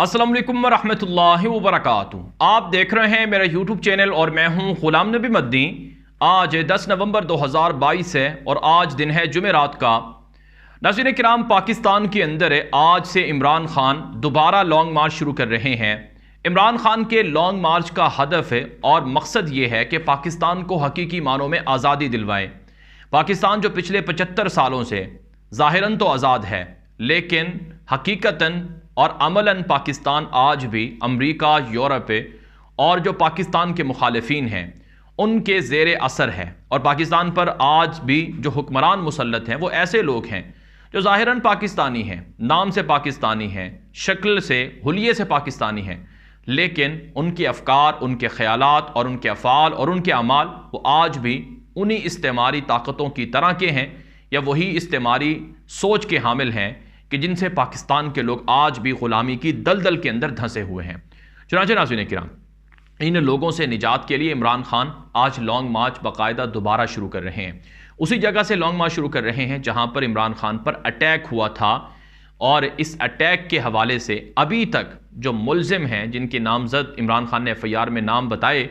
अस्सलाम वालेकुम रहमतुल्लाहि व बरकातुहू। आप देख रहे हैं मेरा यूट्यूब चैनल और मैं हूं गुलाम नबी मद्दी। आज 10 नवंबर 2022 है और आज दिन है जुमेरात का। नाज़रीन किराम, पाकिस्तान के अंदर आज से इमरान खान दोबारा लॉन्ग मार्च शुरू कर रहे हैं। इमरान खान के लॉन्ग मार्च का हदफ है और मकसद ये है कि पाकिस्तान को हकीकी मानों में आज़ादी दिलवाएं। पाकिस्तान जो पिछले 75 सालों से ज़ाहिरन तो आज़ाद है, लेकिन हकीकतन और अमलन पाकिस्तान आज भी अमरीका, यूरोप और जो पाकिस्तान के मुखालिफिन हैं उनके ज़ेर असर है। और पाकिस्तान पर आज भी जो हुक्मरान मुसल्लत हैं वो ऐसे लोग हैं जो ज़ाहिरन पाकिस्तानी हैं, नाम से पाकिस्तानी हैं, शक्ल से, हुलिये से पाकिस्तानी हैं, लेकिन उनके अफकार, उनके ख़यालात और उनके अफ़ाल और उनके अमाल वो आज भी उन्हीं इस्तेमारी ताकतों की तरह के हैं या वही इस्तेमारी सोच के हामिल हैं कि जिनसे पाकिस्तान के लोग आज भी ग़ुलामी की दलदल के अंदर धंसे हुए हैं। चुनांचे नाज़रीन किराम, इन लोगों से निजात के लिए इमरान खान आज लॉन्ग मार्च बाकायदा दोबारा शुरू कर रहे हैं। उसी जगह से लॉन्ग मार्च शुरू कर रहे हैं जहां पर इमरान खान पर अटैक हुआ था, और इस अटैक के हवाले से अभी तक जो मुलजिम हैं, जिनके नामजद इमरान खान ने FIR में नाम बताए,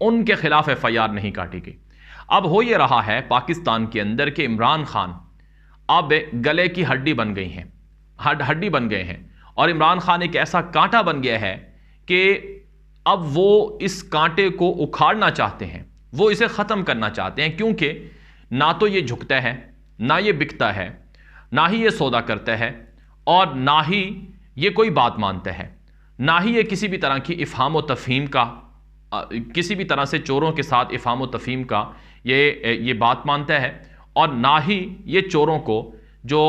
उनके खिलाफ FIR नहीं काटी गई। अब हो ये रहा है पाकिस्तान के अंदर कि इमरान खान अब गले की हड्डी बन गई हैं, हड्डी बन गए हैं, और इमरान खान एक ऐसा कांटा बन गया है कि अब वो इस कांटे को उखाड़ना चाहते हैं, वो इसे ख़त्म करना चाहते हैं, क्योंकि ना तो ये झुकता है, ना ये बिकता है, ना ही ये सौदा करता है, और ना ही ये कोई बात मानता है, ना ही ये किसी भी तरह की इफ़हाम व तफ़हीम का, किसी भी तरह से चोरों के साथ इफ़हाम व तफ़हीम का ये बात मानता है, और ना ही ये चोरों को जो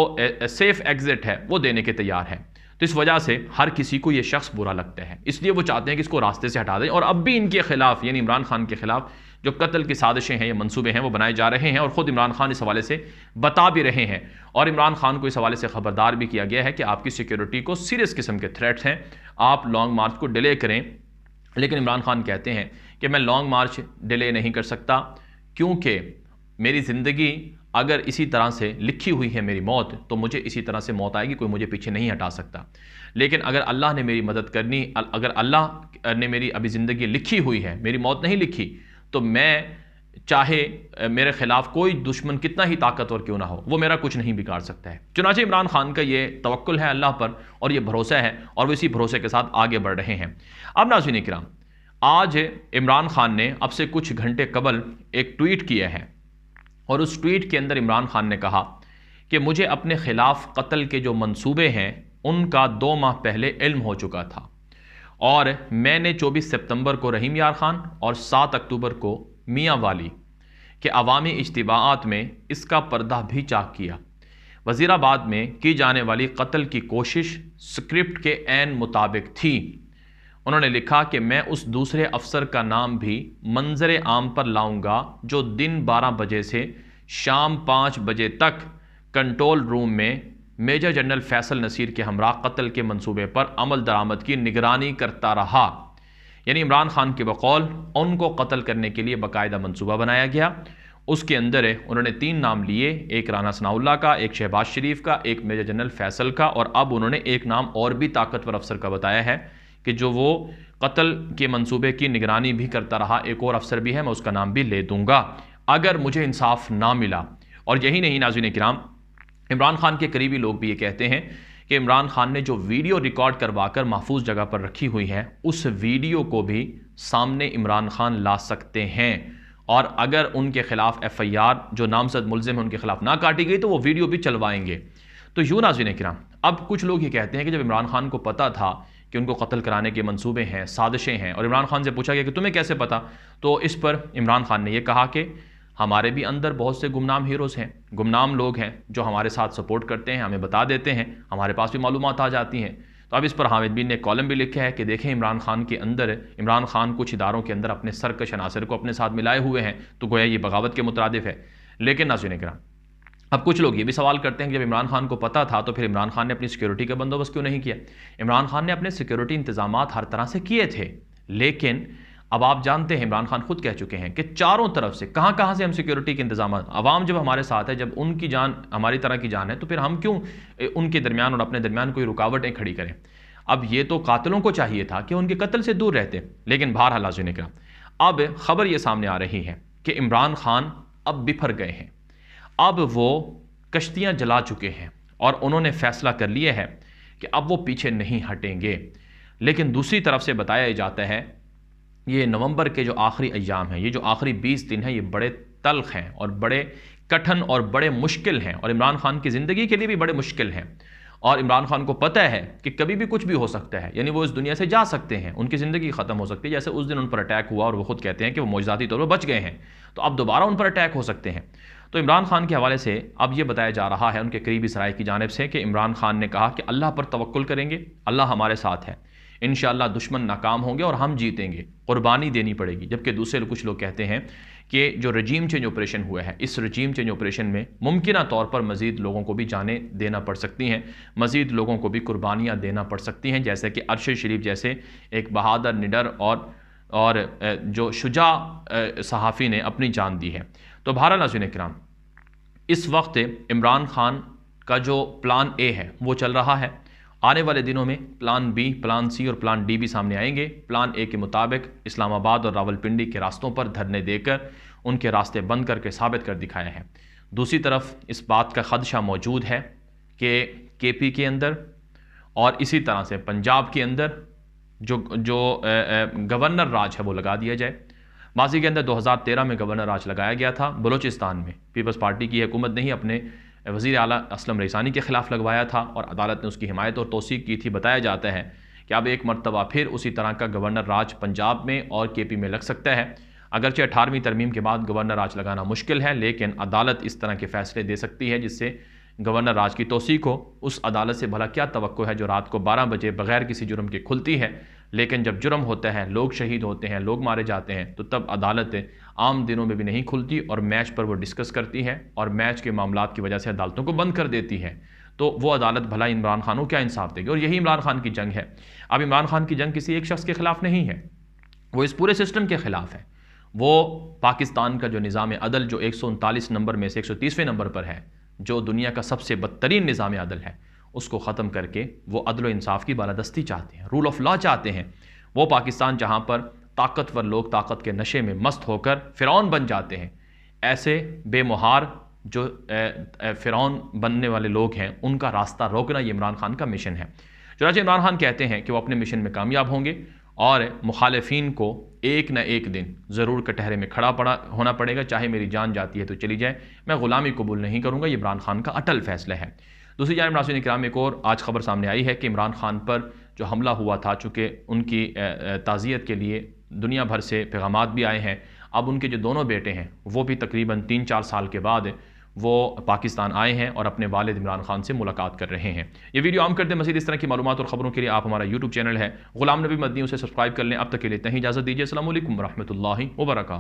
सेफ एग्जिट है वो देने के तैयार है। तो इस वजह से हर किसी को ये शख्स बुरा लगता है, इसलिए वो चाहते हैं कि इसको रास्ते से हटा दें। और अब भी इनके खिलाफ, यानी इमरान खान के खिलाफ जो कत्ल की साजिशें हैं या मंसूबे हैं वो बनाए जा रहे हैं, और ख़ुद इमरान खान इस हवाले से बता भी रहे हैं। और इमरान खान को इस हवाले से खबरदार भी किया गया है कि आपकी सिक्योरिटी को सीरियस किस्म के थ्रेट्स हैं, आप लॉन्ग मार्च को डिले करें। लेकिन इमरान खान कहते हैं कि मैं लॉन्ग मार्च डिले नहीं कर सकता, क्योंकि मेरी ज़िंदगी अगर इसी तरह से लिखी हुई है मेरी मौत, तो मुझे इसी तरह से मौत आएगी, कोई मुझे पीछे नहीं हटा सकता। लेकिन अगर अल्लाह ने मेरी मदद करनी, अगर अल्लाह ने मेरी अभी ज़िंदगी लिखी हुई है, मेरी मौत नहीं लिखी, तो मैं चाहे मेरे ख़िलाफ़ कोई दुश्मन कितना ही ताकतवर क्यों ना हो, वो मेरा कुछ नहीं बिगाड़ सकता है। चुनांचे इमरान खान का ये तवक्कुल है अल्लाह पर, और ये भरोसा है, और वो इसी भरोसे के साथ आगे बढ़ रहे हैं। अब नाज़रीन किराम, आज इमरान खान ने अब से कुछ घंटे कबल एक ट्वीट किया है, और उस ट्वीट के अंदर इमरान खान ने कहा कि मुझे अपने ख़िलाफ़ कत्ल के जो मंसूबे हैं उनका 2 माह पहले इल्म हो चुका था, और मैंने 24 सितंबर को रहीम यार खान और 7 अक्टूबर को मियाँ वाली के अवामी इज्तिमाआत में इसका पर्दा भी चाक किया। वज़ीराबाद में की जाने वाली कत्ल की कोशिश स्क्रिप्ट के ऐन मुताबिक थी। उन्होंने लिखा कि मैं उस दूसरे अफसर का नाम भी मंजर आम पर लाऊंगा जो दिन 12 बजे से शाम 5 बजे तक कंट्रोल रूम में मेजर जनरल फैसल नसीर के हमरा कत्ल के मंसूबे पर अमल दरामद की निगरानी करता रहा। यानी इमरान खान के बकौल उनको कत्ल करने के लिए बाकायदा मंसूबा बनाया गया। उसके अंदर उन्होंने 3 नाम लिए, एक राना सनाउल्लाह का, एक शहबाज शरीफ का, एक मेजर जनरल फैसल का, और अब उन्होंने एक नाम और भी ताकतवर अफसर का बताया है कि जो वो कत्ल के मंसूबे की निगरानी भी करता रहा। एक और अफसर भी है, मैं उसका नाम भी ले दूंगा अगर मुझे इंसाफ ना मिला। और यही नहीं नाज़रीन किराम, इमरान खान के करीबी लोग भी ये कहते हैं कि इमरान खान ने जो वीडियो रिकॉर्ड करवा कर महफूज जगह पर रखी हुई है, उस वीडियो को भी सामने इमरान खान ला सकते हैं, और अगर उनके खिलाफ FIR जो नामजद मुलजिम है उनके खिलाफ ना काटी गई तो वो वीडियो भी चलवाएंगे। तो यूँ नाज़रीन किराम, अब कुछ लोग ये कहते हैं कि जब इमरान खान को पता था कि उनको कत्ल कराने के मंसूबे हैं, साजिशें हैं, और इमरान खान से पूछा गया कि तुम्हें कैसे पता, तो इस पर इमरान खान ने यह कहा कि हमारे भी अंदर बहुत से गुमनाम हीरोज़ हैं, गुमनाम लोग हैं जो हमारे साथ सपोर्ट करते हैं, हमें बता देते हैं, हमारे पास भी मालूमात आ जाती हैं। तो अब इस पर हामिद बिन ने कॉलम भी लिखा है कि देखें इमरान खान के अंदर, इमरान खान कुछ इदारों के अंदर अपने सरकश अनासर को अपने साथ मिलाए हुए हैं, तो गोया ये बगावत के मुतरादिफ है। लेकिन नाज़रीन किराम, अब कुछ लोग ये भी सवाल करते हैं कि जब इमरान खान को पता था तो फिर इमरान खान ने अपनी सिक्योरिटी का बंदोबस्त क्यों नहीं किया। इमरान खान ने अपने सिक्योरिटी इंतजामात हर तरह से किए थे, लेकिन अब आप जानते हैं इमरान खान खुद कह चुके हैं कि चारों तरफ से कहाँ से हम सिक्योरिटी के इंतजाम, अवाम जब हमारे साथ है, जब उनकी जान हमारी तरह की जान है, तो फिर हम क्यों उनके दरमियान और अपने दरमियान कोई रुकावटें खड़ी करें। اب یہ تو قاتلوں کو چاہیے تھا کہ ان کے قتل سے دور رہتے، لیکن بہرحال حاضرین اکرام اب خبر یہ سامنے آ رہی ہے کہ عمران خان اب بپھر گئے ہیں، اب وہ کشتیاں جلا چکے ہیں اور انہوں نے فیصلہ کر لیا ہے کہ اب وہ پیچھے نہیں ہٹیں گے۔ لیکن دوسری طرف سے بتایا جاتا ہے یہ نومبر کے جو آخری ایام ہیں، یہ جو آخری 20 دن ہیں، یہ بڑے تلخ ہیں اور بڑے کٹھن اور بڑے مشکل ہیں، اور عمران خان کی زندگی کے لیے بھی بڑے مشکل ہیں، اور عمران خان کو پتہ ہے کہ کبھی بھی کچھ بھی ہو سکتا ہے، یعنی وہ اس دنیا سے جا سکتے ہیں، ان کی زندگی ختم ہو سکتی ہے، جیسے اس دن ان پر اٹیک ہوا اور وہ خود کہتے ہیں کہ وہ معجزاتی طور پر بچ گئے ہیں، تو اب دوبارہ ان پر اٹیک ہو سکتے ہیں۔ تو عمران خان کے حوالے سے اب یہ بتایا جا رہا ہے ان کے قریبی سرائے کی جانب سے کہ عمران خان نے کہا کہ اللہ پر توکل کریں گے، اللہ ہمارے ساتھ ہے، انشاءاللہ دشمن ناکام ہوں گے اور ہم جیتیں گے، قربانی دینی پڑے گی۔ جبکہ دوسرے کچھ لوگ کہتے ہیں کہ جو رجیم چینج آپریشن ہوا ہے، اس رجیم چینج آپریشن میں ممکنہ طور پر مزید لوگوں کو بھی جانیں دینا پڑ سکتی ہیں، مزید لوگوں کو بھی قربانیاں دینا پڑ سکتی ہیں، جیسے کہ ارشد شریف جیسے ایک بہادر نڈر اور جو شجاع صحافی نے اپنی جان دی ہے۔ تو بہرحال ناظرین کرام، اس وقت عمران خان کا جو پلان اے ہے وہ چل رہا ہے، آنے والے دنوں میں پلان بی، پلان سی اور پلان ڈی بھی سامنے آئیں گے۔ پلان اے کے مطابق اسلام آباد اور راولپنڈی کے راستوں پر دھرنے دے کر ان کے راستے بند کر کے ثابت کر دکھایا ہے۔ دوسری طرف اس بات کا خدشہ موجود ہے کہ کے پی کے اندر اور اسی طرح سے پنجاب کے اندر جو گورنر راج ہے وہ لگا دیا جائے۔ ماضی کے اندر 2013 میں گورنر راج لگایا گیا تھا بلوچستان میں، پیپلز پارٹی کی حکومت نے ہی اپنے وزیر اعلیٰ اسلم ریسانی کے خلاف لگوایا تھا اور عدالت نے اس کی حمایت اور توثیق کی تھی۔ بتایا جاتا ہے کہ اب ایک مرتبہ پھر اسی طرح کا گورنر راج پنجاب میں اور کے پی میں لگ سکتا ہے۔ اگرچہ 18ویں ترمیم کے بعد گورنر راج لگانا مشکل ہے، لیکن عدالت اس طرح کے فیصلے دے سکتی ہے جس سے گورنر راج کی توثیق ہو۔ اس عدالت سے بھلا کیا توقع ہے جو رات کو 12 بجے بغیر کسی جرم کے کھلتی ہے، لیکن جب جرم ہوتا ہے، لوگ شہید ہوتے ہیں، لوگ مارے جاتے ہیں، تو تب عدالت عام دنوں میں بھی نہیں کھلتی اور میچ پر وہ ڈسکس کرتی ہے اور میچ کے معاملات کی وجہ سے عدالتوں کو بند کر دیتی ہے۔ تو وہ عدالت بھلا عمران خان کو کیا انصاف دے گی؟ اور یہی عمران خان کی جنگ ہے۔ اب عمران خان کی جنگ کسی ایک شخص کے خلاف نہیں ہے، وہ اس پورے سسٹم کے خلاف ہے۔ وہ پاکستان کا جو نظام عدل جو 139 نمبر میں سے 130ویں نمبر پر ہے، جو دنیا کا سب سے بدترین نظام عدل ہے، اس کو ختم کر کے وہ عدل و انصاف کی بالادستی چاہتے ہیں، رول آف لا چاہتے ہیں۔ وہ پاکستان جہاں پر طاقتور لوگ طاقت کے نشے میں مست ہو کر فرعون بن جاتے ہیں، ایسے بے مہار جو فرعون بننے والے لوگ ہیں ان کا راستہ روکنا یہ عمران خان کا مشن ہے۔ چنانچہ عمران خان کہتے ہیں کہ وہ اپنے مشن میں کامیاب ہوں گے اور مخالفین کو ایک نہ ایک دن ضرور کٹہرے میں کھڑا ہونا پڑے گا، چاہے میری جان جاتی ہے تو چلی جائے، میں غلامی قبول نہیں کروں گا۔ یہ عمران خان کا اٹل فیصلہ ہے۔ دوسری جانب ناظرین کرام، ایک اور آج خبر سامنے آئی ہے کہ عمران خان پر جو حملہ ہوا تھا، چونکہ ان کی تعزیت کے لیے دنیا بھر سے پیغامات بھی آئے ہیں، اب ان کے جو دونوں بیٹے ہیں وہ بھی تقریباً 3-4 سال کے بعد وہ پاکستان آئے ہیں اور اپنے والد عمران خان سے ملاقات کر رہے ہیں۔ یہ ویڈیو عام کر دیں۔ مزید اس طرح کی معلومات اور خبروں کے لیے آپ ہمارا یوٹیوب چینل ہے غلام نبی مدنی، اسے سبسکرائب کر لیں۔ اب تک کے لیے اتنا ہی، اجازت دیجیے۔ السلام علیکم ورحمۃ اللہ وبرکاتہ۔